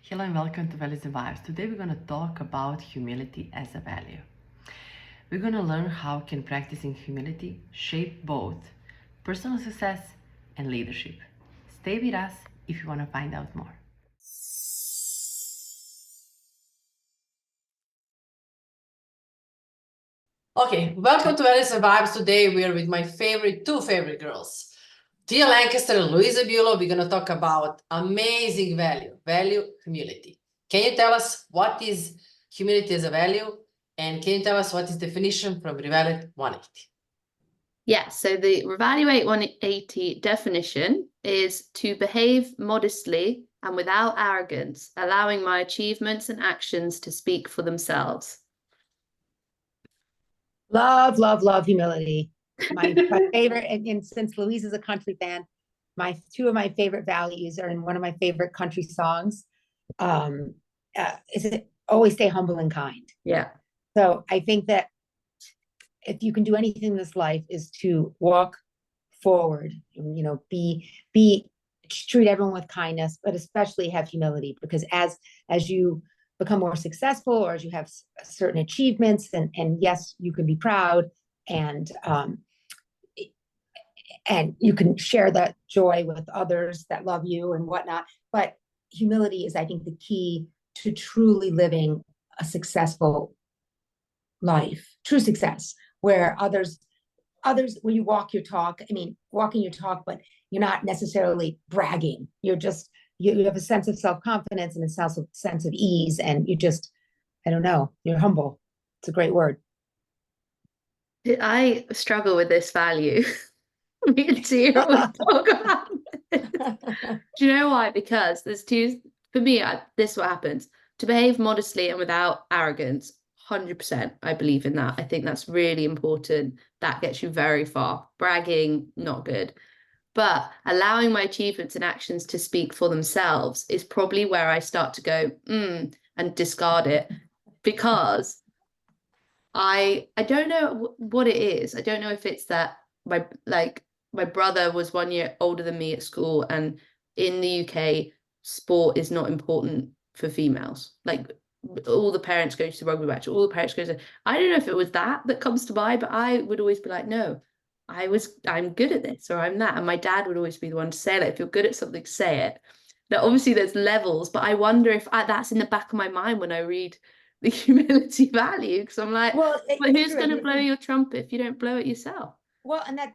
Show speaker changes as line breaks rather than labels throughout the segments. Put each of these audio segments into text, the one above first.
Hello and welcome to Values and Vibes. Today we're going to talk about humility as a value. We're going to learn how can practicing humility shape both personal success and leadership. Stay with us if you want to find out more. Okay, welcome to Values and Vibes. Today we are with my two favorite girls, Tia Lancaster and Louisa Bulow. We're going to talk about amazing value, humility. Can you tell us what is humility as a value? And can you tell us what is definition from Revalid 180?
Yeah, so the Revaluate 180 definition is to behave modestly and without arrogance, allowing my achievements and actions to speak for themselves.
Love humility. My favorite, and since Louise is a country fan, two of my favorite values are in one of my favorite country songs. Is it always stay humble and kind?
Yeah.
So I think that if you can do anything in this life is to walk forward, treat everyone with kindness, but especially have humility, because as you become more successful, or as you have certain achievements, and yes, you can be proud, and you can share that joy with others that love you and whatnot. But humility is, I think, the key to truly living a successful life, true success, where where you walk your talk. I mean, walking your talk, but you're not necessarily bragging. You're just, you have a sense of self-confidence and a sense of ease, and you just, I don't know, you're humble. It's a great word.
I struggle with this value. Me and Tia always talk about it. Do you know why? Because there's for me, this is what happens. To behave modestly and without arrogance, 100%, I believe in that. I think that's really important. That gets you very far. Bragging, not good. But allowing my achievements and actions to speak for themselves is probably where I start to go, and discard it, because I don't know what it is. I don't know if it's that my brother was 1 year older than me at school, and in the UK, sport is not important for females. Like, all the parents go to the rugby match, all the parents go to, I don't know if it was that comes to mind, but I would always be like, no, I'm good at this, or I'm that. And my dad would always be the one to say, like, if you're good at something, say it. Now, obviously there's levels, but I wonder if that's in the back of my mind when I read the humility value, because I'm like, well, who's going to blow your trumpet if you don't blow it yourself?
Well, and I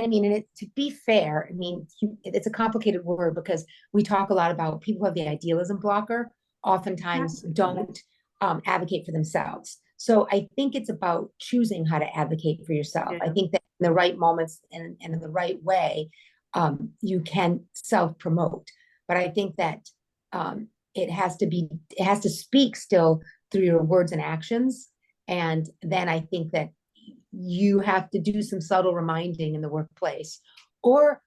mean, to be fair, I mean, it's a complicated word, because we talk a lot about people who have the idealism blocker, oftentimes don't advocate for themselves. So I think it's about choosing how to advocate for yourself. Yeah. I think that in the right moments and in the right way, you can self-promote. But I think that it has to speak still through your words and actions. And then I think that you have to do some subtle reminding in the workplace, or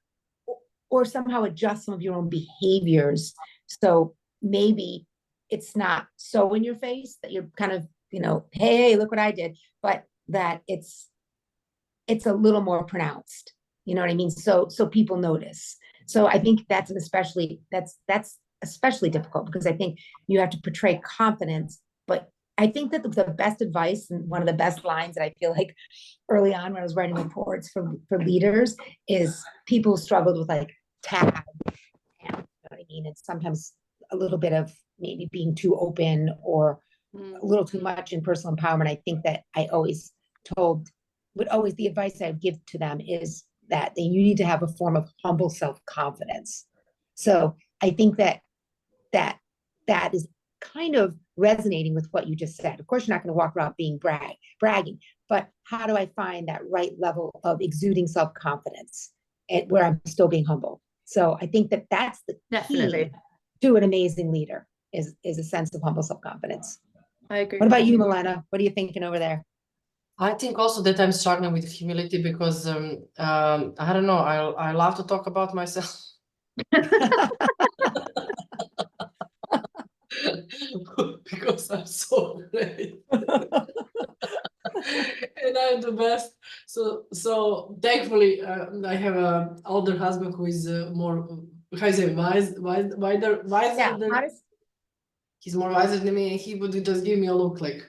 somehow adjust some of your own behaviors. So maybe it's not so in your face that you're kind of, hey, look what I did, but that it's a little more pronounced. You know what I mean? So people notice. So I think that's especially difficult, because I think you have to portray confidence. But I think that the best advice, and one of the best lines that I feel like early on when I was writing reports for leaders, is people struggled with like tag, and you know what I mean, it's sometimes a little bit of maybe being too open, or a little too much in personal empowerment. I think that the advice I would give to them is that you need to have a form of humble self-confidence. So I think that is kind of resonating with what you just said. Of course, you're not going to walk around being bragging, but how do I find that right level of exuding self-confidence where I'm still being humble? So I think that that's the key to an amazing leader, is a sense of humble self-confidence.
I agree.
What about you, Milena? What are you thinking over there?
I think also that I'm struggling with humility, because I don't know, I love to talk about myself. Because I'm so great. And I'm the best. So thankfully, I have an older husband who is more, how do you say, wiser.
Yeah,
he's more wiser than me, and he would just give me a look like,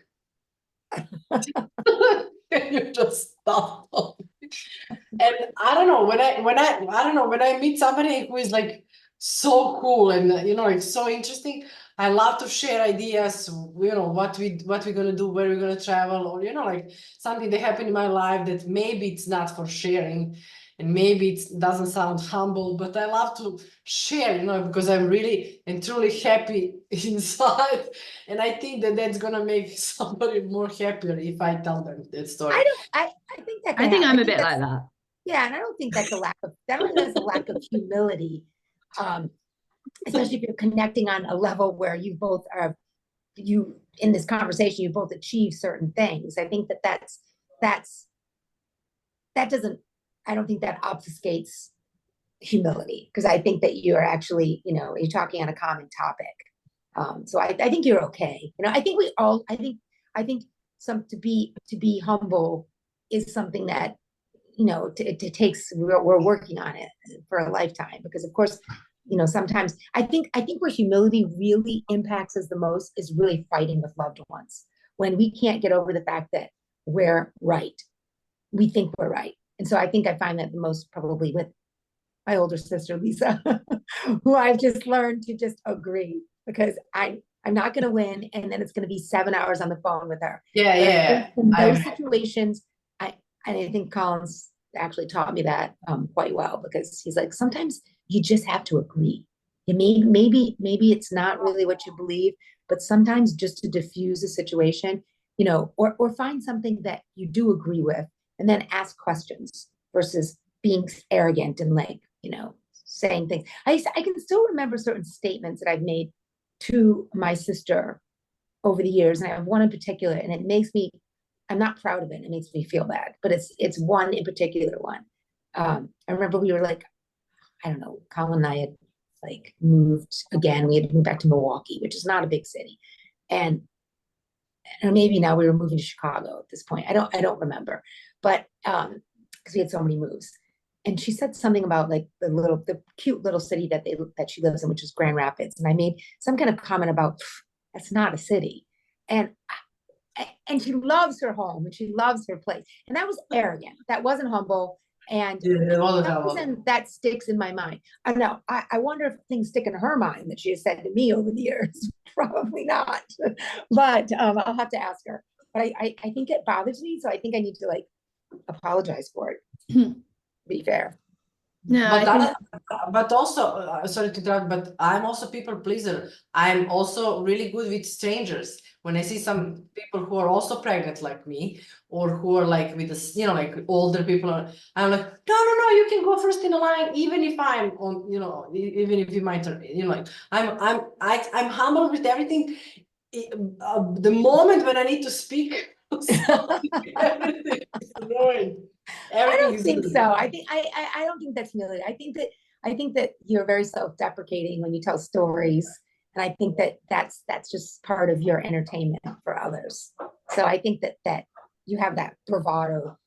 can you just stop? And I don't know, when I meet somebody who is like so cool and like so interesting, I love to share ideas, what we're gonna do, where we're gonna travel, or like something that happened in my life that maybe it's not for sharing, and maybe it doesn't sound humble, but I love to share, because I'm really and truly happy inside, and I think that that's gonna make somebody more happier if I tell them that story.
I think that
I think I'm a bit
that's-
like that.
Yeah, and I don't think that's I don't think that's a lack of humility, especially if you're connecting on a level where you both are, in this conversation, you both achieve certain things. I think that doesn't, I don't think that obfuscates humility, because I think that you're actually, you're talking on a common topic. So I think you're okay. I think we all, I think to be humble is something that, it takes, we're working on it for a lifetime, because of course, sometimes I think where humility really impacts us the most is really fighting with loved ones, when we can't get over the fact that we're right. We think we're right. And so I think I find that the most probably with my older sister, Lisa, who I've just learned to just agree, because I'm not going to win. And then it's going to be 7 hours on the phone with her.
Yeah,
But
yeah.
in those situations, I think Colin's actually taught me that quite well, because he's like, sometimes you just have to agree. Maybe it's not really what you believe, but sometimes just to diffuse a situation, or find something that you do agree with, and then ask questions versus being arrogant and like, saying things. I can still remember certain statements that I've made to my sister over the years, and I have one in particular, and it makes me, I'm not proud of it. It makes me feel bad, but it's one in particular one. I remember we were like, I don't know, Colin and I had like moved again. We had moved back to Milwaukee, which is not a big city, and maybe now we were moving to Chicago at this point. I don't remember, but because we had so many moves. And she said something about like the cute little city that she lives in, which is Grand Rapids. And I made some kind of comment about, that's not a city. And she loves her home and she loves her place. And that was arrogant. That wasn't humble. And that sticks in my mind. I don't know. I wonder if things stick in her mind that she has said to me over the years. Probably not. But I'll have to ask her. But I think it bothers me. So I think I need to like apologize for it. Be fair.
No,
but also, sorry to interrupt, but I'm also people pleaser. I'm also really good with strangers. When I see some people who are also pregnant like me, or who are like with this, like older people, I'm like, no, you can go first in the line, even if I'm on, even if you might, like I'm humble with everything. The moment when I need to speak, everything is annoying.
I don't think so. I don't think that's humility. I think that you're very self-deprecating when you tell stories, and I think that that's just part of your entertainment for others. So I think that you have that bravado.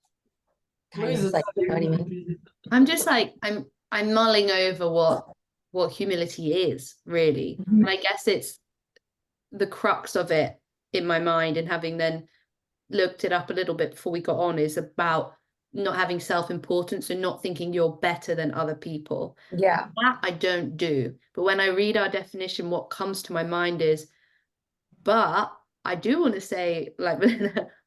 Kind of like, you know what I mean?
I'm just like I'm mulling over what humility is really.
Mm-hmm.
And I guess it's the crux of it in my mind, and having then looked it up a little bit before we got on, is about not having self-importance and not thinking you're better than other people.
Yeah.
That I don't do. But when I read our definition, what comes to my mind is, but I do want to say, like,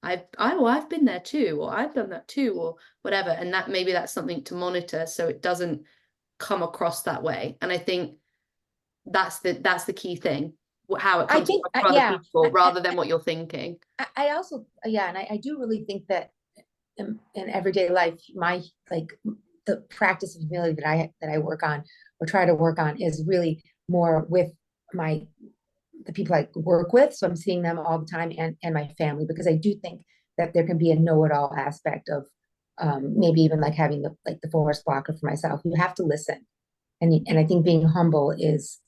I've been there too, or I've done that too, or whatever. And that maybe that's something to monitor so it doesn't come across that way. And I think that's the key thing, how it comes across to other people rather than what you're thinking.
I also, and I do really think that in everyday life, the practice of humility that I work on or try to work on is really more with the people I work with. So I'm seeing them all the time, and my family, because I do think that there can be a know-it-all aspect of maybe even like having the forest blocker for myself. You have to listen. And I think being humble is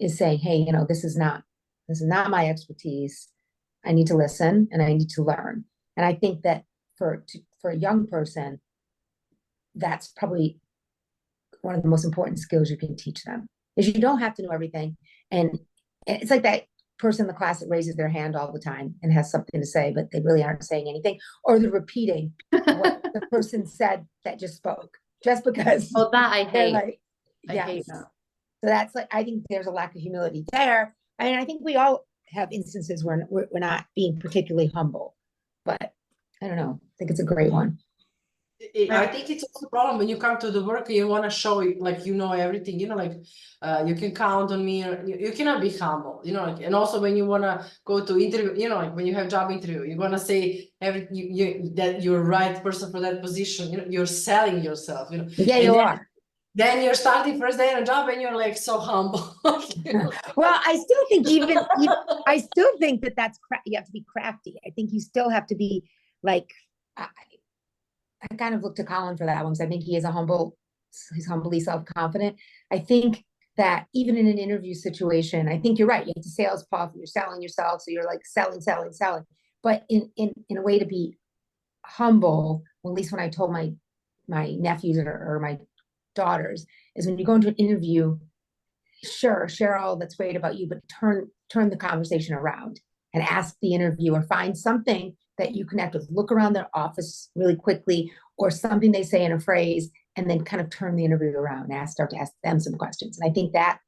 saying, hey, this is not my expertise. I need to listen and I need to learn. And I think that for a young person, that's probably one of the most important skills you can teach them, is you don't have to know everything. And it's like that person in the class that raises their hand all the time and has something to say, but they really aren't saying anything, or they're repeating what the person said that just spoke, just because
Oh, that I
they're
hate.
like,
I hate
yes.
that.
So that's like, I think there's a lack of humility there. I mean, I think we all have instances where we're not being particularly humble, but I don't know. I think it's a great one.
I think it's also a problem when you come to the work and you want to show like you know everything, you know, like you can count on me, or you cannot be humble, you know, like, and also when you want to go to interview, you know, like when you have job interview, you want to say that you're right person for that position, you know, you're selling yourself, you know.
Yeah,
and
you
then,
are.
Then you're starting first day on a job and you're like so humble.
Well, I still think I still think that you have to be crafty. I think you still have to be like, I kind of look to Colin for that one, because I think he's humbly self-confident. I think that even in an interview situation, I think you're right. You have to sales puff, you're selling yourself. So you're like selling. But in a way to be humble, well, at least when I told my nephews or my daughters, is when you go into an interview, sure, share all that's great about you, but turn the conversation around and ask the interviewer, find something that you connect with, look around their office really quickly, or something they say in a phrase, and then kind of turn the interview around and start to ask them some questions. And I think that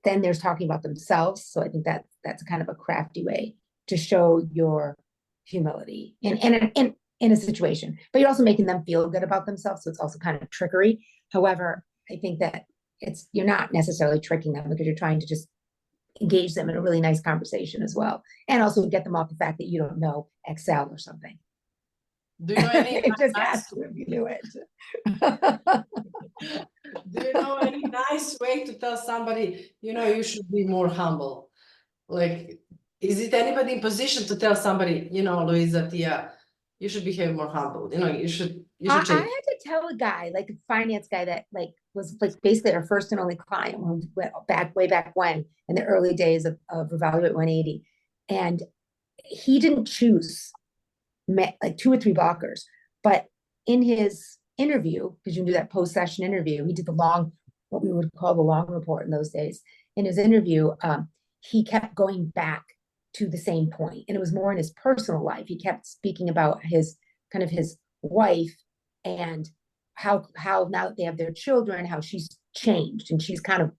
then there's talking about themselves. So I think that's kind of a crafty way to show your humility in a situation, but you're also making them feel good about themselves. So it's also kind of trickery. However, I think that you're not necessarily tricking them, because you're trying to just engage them in a really nice conversation as well, and also get them off the fact that you don't know Excel or something.
Do you know any
just ask them if you do it.
Do you know any nice way to tell somebody, you know, you should be more humble? Like, is it anybody in position to tell somebody, you know, Louisa, Tia, you should behave more humble, you know, you should
I
change.
had to tell a guy, like a finance guy, that like was like basically our first and only client when we went way back when, in the early days of Evaluate 180. And he didn't choose like 2 or 3 blockers, but in his interview, because you can do that post-session interview, he did what we would call the long report in those days. In his interview, he kept going back to the same point, and it was more in his personal life. He kept speaking about his wife, and how now that they have their children, how she's changed, and she's kind of,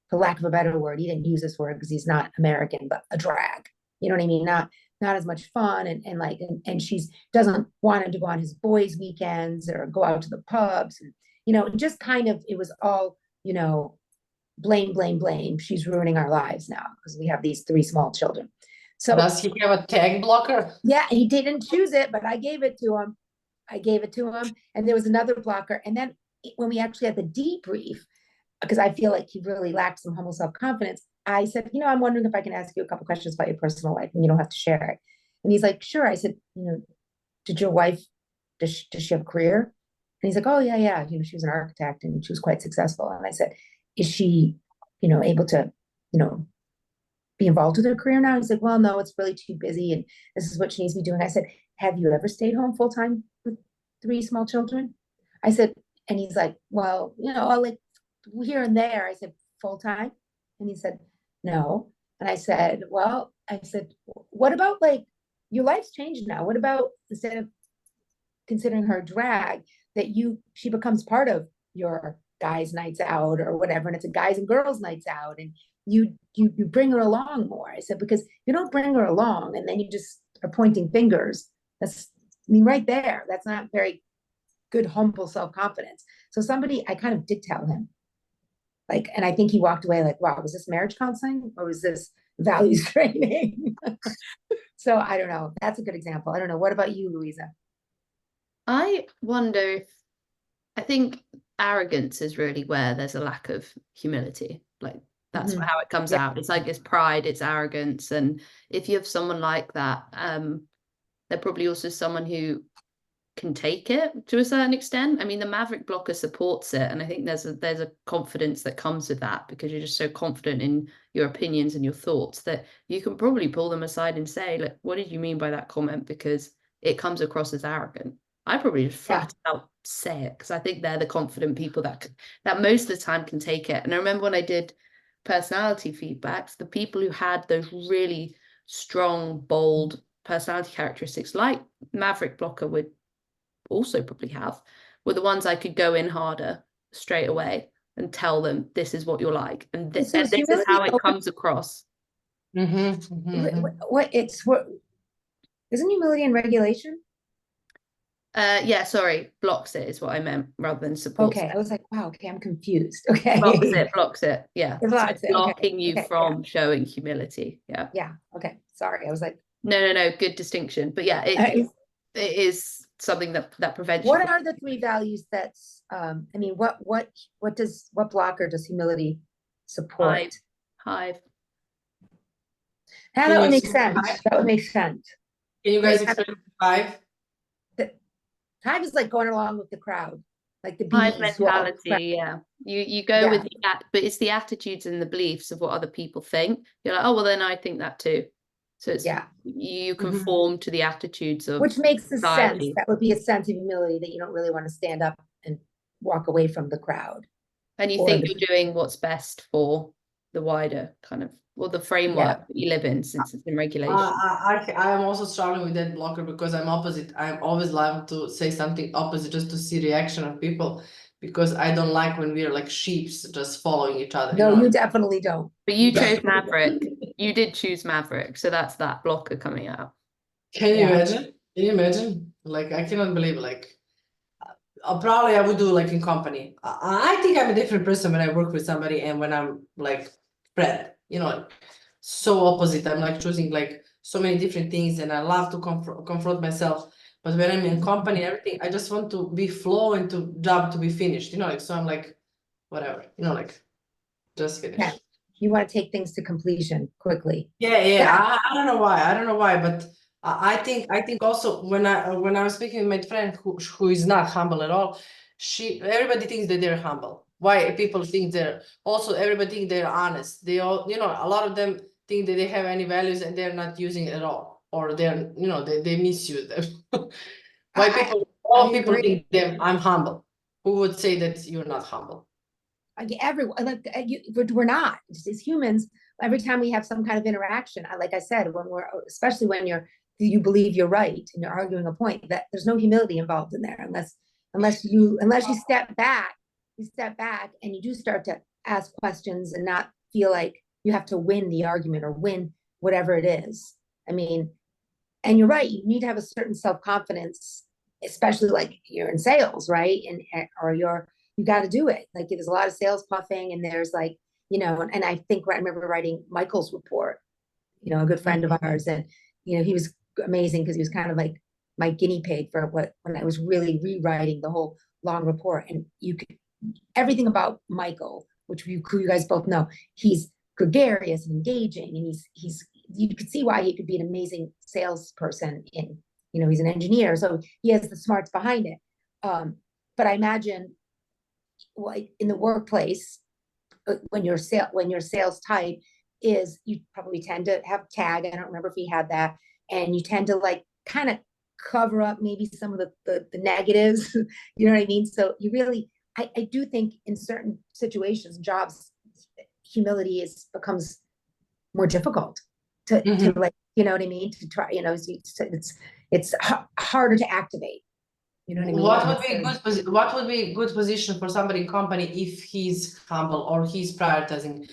for lack of a better word, he didn't use this word because he's not American, but a drag. You know what I mean? Not as much fun, and she's doesn't want him to go on his boys' weekends or go out to the pubs. And, you know, just kind of, it was all, you know, blame. She's ruining our lives now because we have these 3 small children. So
does he have a tag blocker?
Yeah, he didn't choose it, but I gave it to him. And there was another blocker. And then when we actually had the debrief, because I feel like he really lacked some humble self-confidence, I said, you know, I'm wondering if I can ask you a couple questions about your personal life, and you don't have to share it. And he's like, sure. I said, you know, did your wife, does she have a career? And he's like, oh, yeah. You know, she was an architect and she was quite successful. And I said, is she, you know, able to, you know, be involved with her career now? He's like, well, no, it's really too busy, and this is what she needs to be doing. I said, have you ever stayed home full time with 3 small children? I said, and he's like, well, you know, like here and there. I said, full time? And he said, no. And I said, what about, like, your life's changed now. What about, instead of considering her a drag, that she becomes part of your guys' nights out or whatever, and it's a guys and girls' nights out, and you bring her along more. I said, because you don't bring her along and then you just are pointing fingers. Right there, that's not very good, humble self-confidence. So I kind of did tell him, like, and I think he walked away like, wow, was this marriage counseling or was this values training? So I don't know. That's a good example. I don't know. What about you, Louisa?
I wonder I think arrogance is really where there's a lack of humility. Like, that's how it comes out. It's like, it's pride, it's arrogance. And if you have someone like that, they're probably also someone who can take it to a certain extent. I mean, the Maverick blocker supports it, and I think there's a confidence that comes with that, because you're just so confident in your opinions and your thoughts that you can probably pull them aside and say, like, what did you mean by that comment? Because it comes across as arrogant. I probably just flat out say it, because I think they're the confident people that most of the time can take it. And I remember when I did personality feedbacks, the people who had those really strong, bold personality characteristics, like Maverick Blocker would also probably have, were the ones I could go in harder straight away and tell them, this is what you're like, and this is how it comes across.
What isn't humility and regulation?
Yeah, sorry, blocks it is what I meant rather than supports
Okay,
it.
I was like, wow, okay, I'm confused. Okay.
Blocks it. Yeah.
It blocks it.
Blocking you
Okay,
from showing humility. Yeah.
Yeah. Okay. Sorry. I was like,
No, good distinction. But yeah, it is something that prevents
what
you.
are the three values that's I mean, what blocker does humility support?
Hive.
That would make sense. That would make sense.
Can you guys explain 5?
Hive is like going along with the crowd, like the
Hive
bees.
mentality, yeah. You go with but it's the attitudes and the beliefs of what other people think. You're like, oh well, then I think that too. So it's you conform to the attitudes of,
which makes a
society.
sense. That would be a sense of humility, that you don't really want to stand up and walk away from the crowd.
And you think you're doing what's best for the wider kind of, or the framework that you live in, since it's in regulation.
I'm also struggling with that blocker because I'm opposite. I'm always liable to say something opposite just to see reaction of people, because I don't like when we're like sheeps just following each other.
No, you definitely don't.
But you chose Maverick. You did choose Maverick, so that's that blocker coming out.
Can you imagine? Can you imagine? Like, I cannot believe, like, probably I would do like in company. I think I'm a different person when I work with somebody and when I'm like friend, you know, so opposite. I'm like choosing like so many different things, and I love to confront myself. But when I'm in company, everything, I just want to be flow and to job to be finished, you know, like, so I'm like, whatever, you know, like, just finish.
Yeah. You want to take things to completion quickly.
Yeah. I don't know why, but I think also when I was speaking with my friend who is not humble at all, everybody thinks that they're humble. Why people think everybody think they're honest. They all, you know, a lot of them think that they have any values and they're not using it at all, or they're, you know, they misuse them. Why all people think them I'm humble. Who would say that you're not humble?
Everyone, like, we're not. As humans, every time we have some kind of interaction, like I said, especially when you believe you're right and you're arguing a point, that there's no humility involved in there unless you step back and you do start to ask questions and not feel like you have to win the argument or win whatever it is. I mean, and you're right, you need to have a certain self-confidence, especially like you're in sales, right? Or you got to do it. Like, there's a lot of sales puffing, and there's like, you know, and I remember writing Michael's report, you know, a good friend of ours, and, you know, he was amazing because he was kind of like my guinea pig for when I was really rewriting the whole long report. And everything about Michael, which you guys both know, he's gregarious and engaging, and you could see why he could be an amazing salesperson. You know, he's an engineer, so he has the smarts behind it. But I imagine, like, in the workplace, when your sales type is, you probably tend to have tag. I don't remember if he had that, and you tend to like kind of cover up maybe some of the negatives. You know what I mean? So you really, I do think in certain situations, jobs, humility becomes more difficult to like, you know what I mean? To try, you know, it's harder to activate. You know what I mean?
What would be a good position for somebody in company if he's humble or he's prioritizing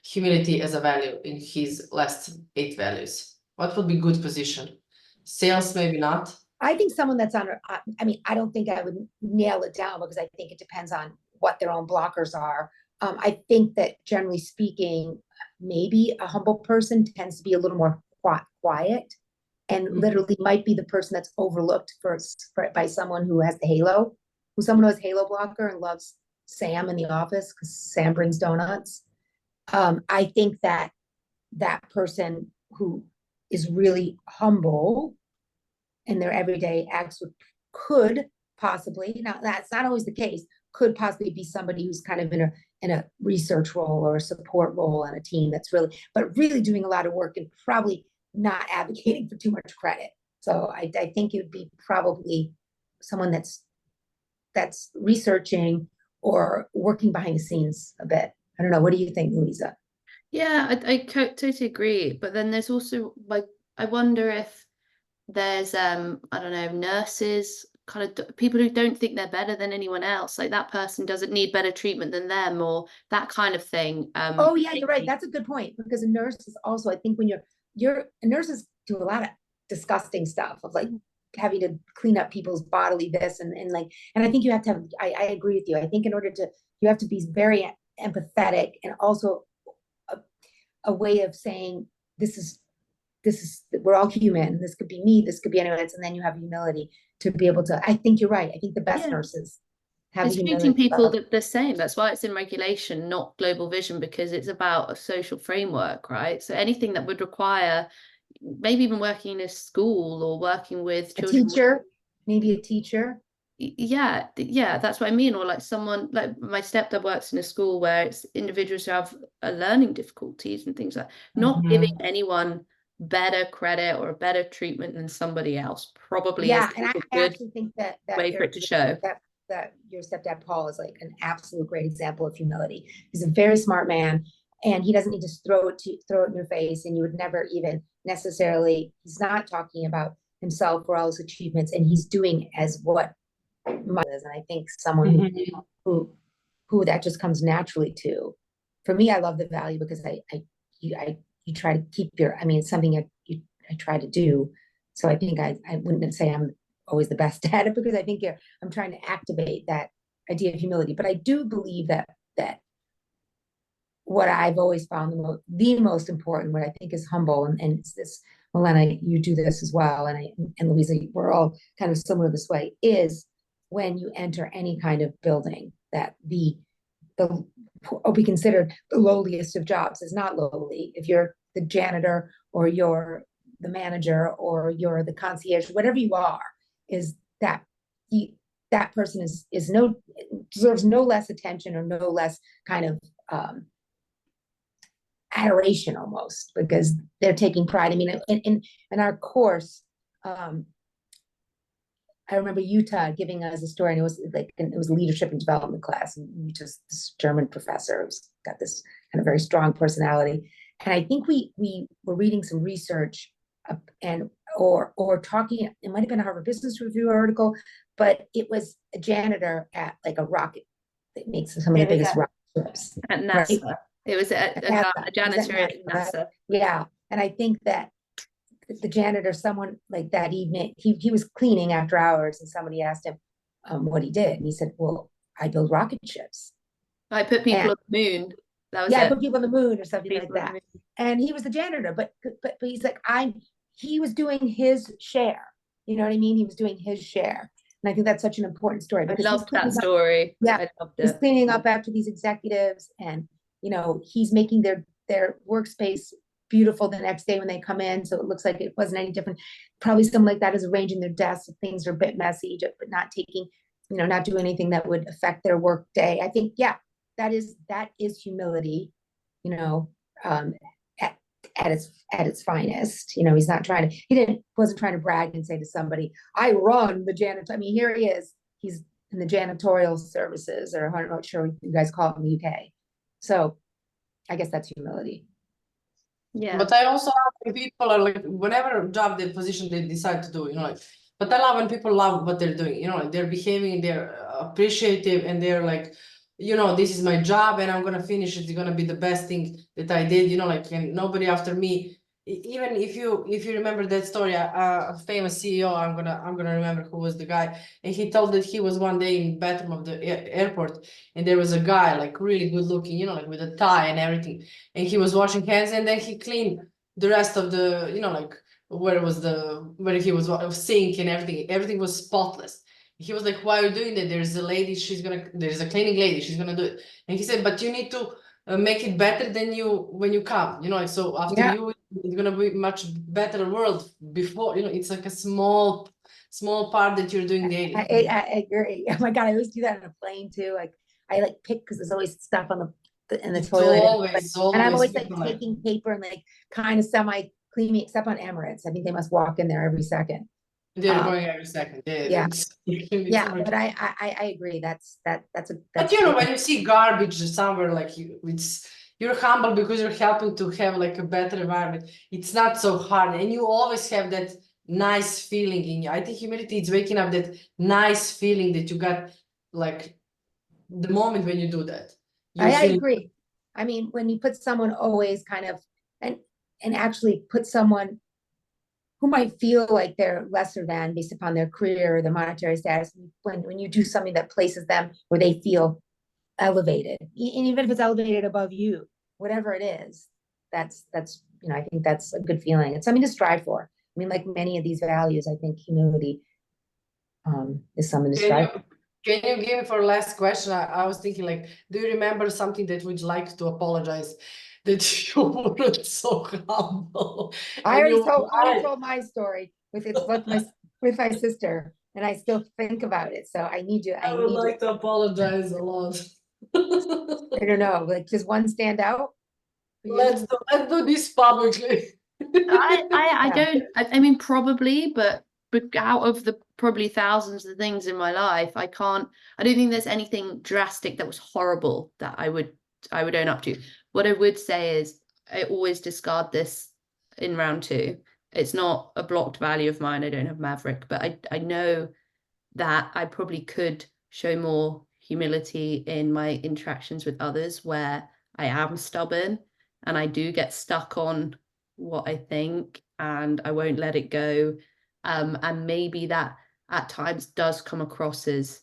humility as a value in his last 8 values? What would be good position? Sales, maybe not.
I think someone that's I mean, I don't think I would nail it down, because I think it depends on what their own blockers are. I think that generally speaking, maybe a humble person tends to be a little more quiet, and literally might be the person that's overlooked by someone who has the halo, someone who has halo blocker and loves Sam in the office because Sam brings donuts. I think that person who is really humble in their everyday acts could possibly, now that's not always the case, could possibly be somebody who's kind of in a research role or a support role on a team that's really doing a lot of work and probably not advocating for too much credit. So I think it would be probably someone that's researching or working behind the scenes a bit. I don't know. What do you think, Louisa?
Yeah, I totally agree. But then there's also like, I wonder if there's I don't know, nurses, kind of people who don't think they're better than anyone else. Like that person doesn't need better treatment than them, or that kind of thing.
Oh yeah, you're right. That's a good point, because a nurse is also, I think when nurses do a lot of disgusting stuff of like having to clean up people's bodily this and like, and I think you have to have, I agree with you. I think in order to, you have to be very empathetic, and also a way of saying this is, we're all human. This could be me, this could be anyone else. And then you have humility to be able to, I think you're right. I think the best
Yeah.
nurses have
It's
the
treating
humility.
people the same. That's why it's in regulation, not global vision, because it's about a social framework, right? So anything that would require maybe even working in a school or working with
A
children.
teacher, maybe a teacher.
Yeah, that's what I mean. Or like someone, like my stepdad works in a school where it's individuals who have learning difficulties and things like that. Not giving anyone better credit or a better treatment than somebody else probably
Yeah,
is
and I
a good
actually think that
way for it to show.
that your stepdad Paul is like an absolute great example of humility. He's a very smart man, and he doesn't need to throw it in your face, and you would never even necessarily, he's not talking about himself or all his achievements, and he's doing as what is. And I think someone who that just comes naturally to. For me, I love the value because you try to keep your, I mean, it's something I try to do. So I think I wouldn't say I'm always the best at it, because I think I'm trying to activate that idea of humility. But I do believe that what I've always found the most important, what I think is humble, and it's this, Milena, you do this as well, and Louisa, we're all kind of similar this way, is when you enter any kind of building, that we consider the lowliest of jobs is not lowly. If you're the janitor, or you're the manager, or you're the concierge, whatever you are, is that that person deserves no less attention, or no less kind of adoration almost, because they're taking pride. I mean, in our course, I remember Utah giving us a story, and it was a leadership and development class, and just this German professor who's got this kind of very strong personality. And I think we were reading some research, or talking, it might have been a Harvard Business Review article, but it was a janitor at like a rocket that makes some of the biggest rocket ships
at NASA. Right? It was a janitor at NASA.
Yeah, and I think that the janitor, someone like that evening, he was cleaning after hours, and somebody asked him what he did, and he said, "Well, I build rocket ships.
I put people on the moon." That was
I put people on the moon, or something like that. And he was the janitor, but he's like, he was doing his share. You know what I mean? He was doing his share. And I think that's such an important story.
I loved that story.
Yeah,
I loved it.
He's cleaning up after these executives, and he's making their workspace beautiful the next day when they come in, so it looks like it wasn't any different. Probably something like that is arranging their desks if things are a bit messy, but not taking, not doing anything that would affect their work day. I think, yeah, that is humility, at its finest. He's not wasn't trying to brag and say to somebody, I run the janitor. I mean, here he is. He's in the janitorial services, or I'm not sure what you guys call it in the UK. So I guess that's humility.
Yeah.
But I also love when people are like, whatever job, the position they decide to do, but I love when people love what they're doing, like they're behaving, they're appreciative, and they're like, this is my job and I'm going to finish it. It's going to be the best thing that I did, and nobody after me. Even if you remember that story, a famous CEO, I'm gonna remember who was the guy, and he told that he was one day in the bathroom of the airport, and there was a guy like really good looking, like with a tie and everything, and he was washing hands, and then he cleaned the rest of the, like where he was sink and everything was spotless. He was like, why are you doing that? There's a cleaning lady, she's gonna do it. And he said, but you need to make it better than you when you come, so after you, it's gonna be much better world before, it's like a small part that you're doing daily.
I agree. Oh my God, I always do that on a plane too. Like I like pick, because there's always stuff on in the toilet.
Always,
and I'm always like taking paper and like kind of semi cleaning, except on Emirates. I think they must walk in there every second.
They're going every second.
Yeah. But I agree. That's a.
But when you see garbage somewhere, like it's you're humble because you're helping to have like a better environment. It's not so hard, and you always have that nice feeling in you. I think humility is waking up that nice feeling that you got, like the moment when you do that.
I agree. I mean, when you put someone always kind of, and actually put someone who might feel like they're lesser than based upon their career or their monetary status, when you do something that places them where they feel elevated, and even if it's elevated above you, whatever it is, that's I think that's a good feeling. It's something to strive for. I mean, like many of these values, I think humility is something to strive for.
Can you give me for last question? I was thinking, like, do you remember something that would like to apologize that you weren't so humble?
I already told my story with my sister, and I still think about it. So I
would like to apologize a lot.
I don't know, like, does one stand out?
Let's do this publicly.
I mean, probably, but out of the probably thousands of things in my life, I don't think there's anything drastic that was horrible that I would own up to. What I would say is I always discard this in round 2. It's not a blocked value of mine. I don't have Maverick, but I know that I probably could show more humility in my interactions with others, where I am stubborn and I do get stuck on what I think and I won't let it go. And maybe that at times does come across as,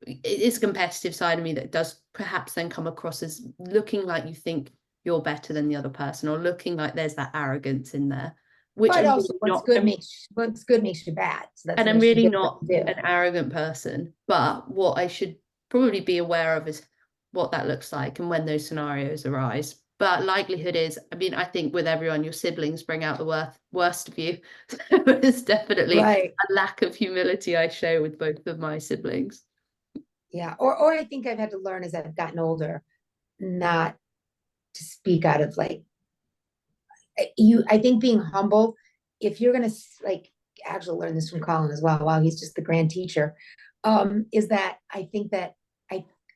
it is a competitive side of me that does perhaps then come across as looking like you think you're better than the other person, or looking like there's that arrogance in there.
But also, what's good makes you bad. So that's
and I'm really not an arrogant person, but what I should probably be aware of is what that looks like and when those scenarios arise. But likelihood is, I mean, I think with everyone, your siblings bring out the worst of you. So it's definitely a lack of humility I show with both of my siblings.
Yeah, or I think I've had to learn as I've gotten older not to speak out of like I think being humble, if you're gonna like actually learn this from Colin as well, while he's just the grand teacher, is that I think that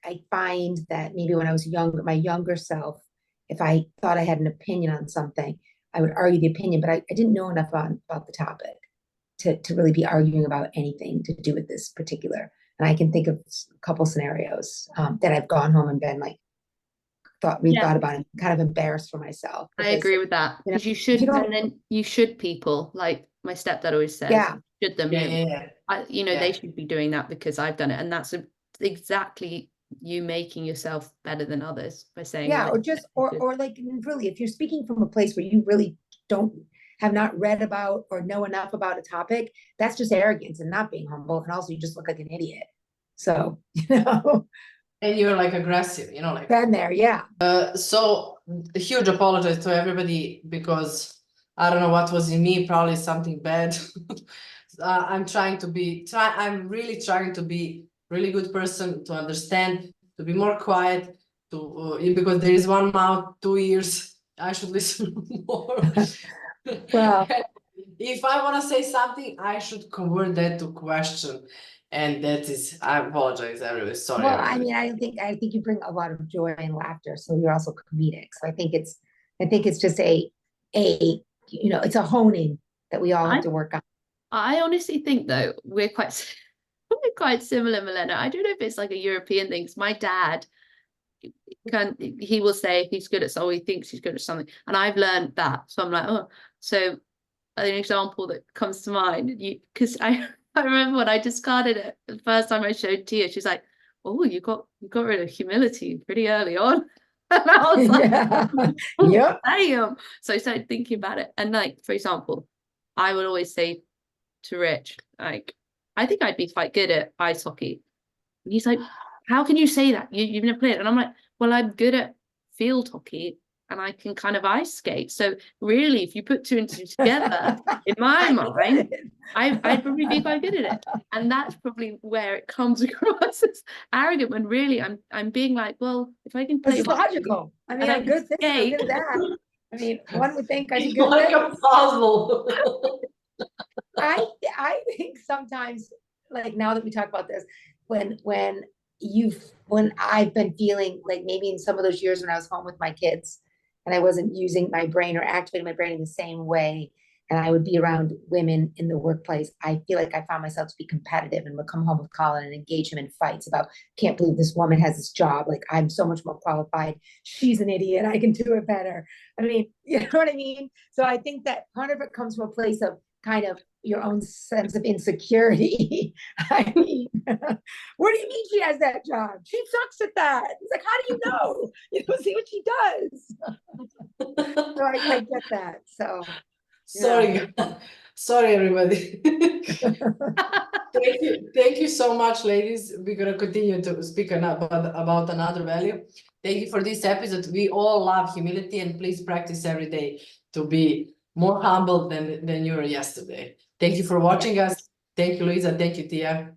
I find that maybe when I was younger, my younger self, if I thought I had an opinion on something, I would argue the opinion, but I didn't know enough about the topic to really be arguing about anything to do with this particular. And I can think of a couple scenarios that I've gone home and been like, thought about it, kind of embarrassed for myself.
Because, I agree with that, because you should, and then you should people, like my stepdad always says, should them, they should be doing that because I've done it, and that's exactly you making yourself better than others by saying
or like really, if you're speaking from a place where you really have not read about or know enough about a topic, that's just arrogance and not being humble, and also you just look like an idiot. So
and you're like aggressive, like
been there,
so a huge apology to everybody, because I don't know what was in me, probably something bad. I'm really trying to be really good person, to understand, to be more quiet, because there is one mouth, 2 ears, I should listen more.
Well,
if I want to say something, I should convert that to question. And that is, I apologize, everybody. Sorry.
Well, I mean, I think you bring a lot of joy and laughter, so you're also comedic. So I think it's just it's a honing that we all have to work on.
I honestly think though we're quite similar, Milena. I don't know if it's like a European thing. My dad, he will say if he's good at something, he thinks he's good at something, and I've learned that. So I'm like, oh, so an example that comes to mind, because I remember when I discarded it the first time I showed Tia, she's like, oh, you got rid of humility pretty early on. And I was like, damn. So I started thinking about it. And like, for example, I would always say to Rich, like, I think I'd be quite good at ice hockey. And he's like, how can you say that? You've never played. And I'm like, well, I'm good at field hockey and I can kind of ice skate. So really, if you put 2 and 2 together, in my mind, I'd probably be quite good at it. And that's probably where it comes across as arrogant, when really I'm being like, well, if I can play
hockey, logical. I mean, I'm good at that. I mean, one would think I should go
like a puzzle.
I think sometimes, like now that we talk about this, when when I've been feeling like maybe in some of those years when I was home with my kids and I wasn't using my brain or activating my brain in the same way, and I would be around women in the workplace, I feel like I found myself to be competitive and would come home with Colin and engage him in fights about, can't believe this woman has this job. Like, I'm so much more qualified. She's an idiot. I can do it better. I mean, you know what I mean? So I think that part of it comes from a place of kind of your own sense of insecurity. I mean, what do you mean she has that job? She sucks at that. It's like, how do you know? You don't see what she does. So I get that. So
Sorry, sorry, everybody. Thank you so much, ladies. We're gonna continue to speak about another value. Thank you for this episode. We all love humility, and please practice every day to be more humble than you were yesterday. Thank you for watching us. Thank you, Louisa. Thank you, Tia.